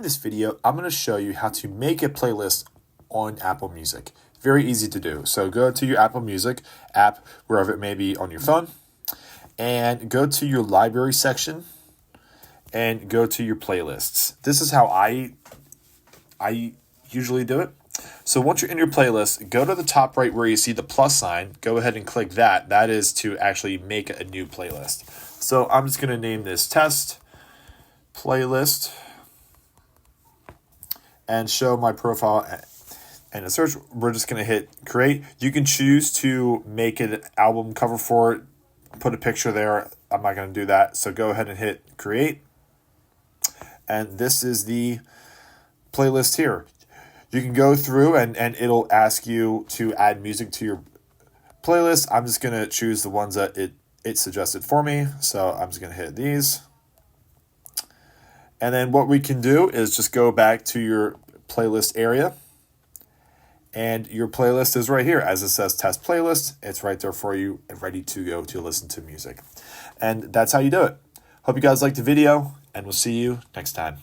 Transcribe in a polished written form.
In this video, I'm going to show you how to make a playlist on Apple Music. Very easy to do. So go to your Apple Music app, wherever it may be on your phone, and go to your library section and go to your playlists. This is how I usually do it. So once you're in your playlist, go to the top right where you see the plus sign. Go ahead and click that. That is to actually make a new playlist. So I'm just going to name this test playlist and show my profile and a search. We're just going to hit create. You can choose to make an album cover for it, put a picture there. I'm not going to do that. So go ahead and hit create. And this is the playlist here. You can go through and it'll ask you to add music to your playlist. I'm just going to choose the ones that it suggested for me. So I'm just going to hit these. And then what we can do is just go back to your playlist area. And your playlist is right here. As it says test playlist, it's right there for you and ready to go to listen to music. And that's how you do it. Hope you guys liked the video, and we'll see you next time.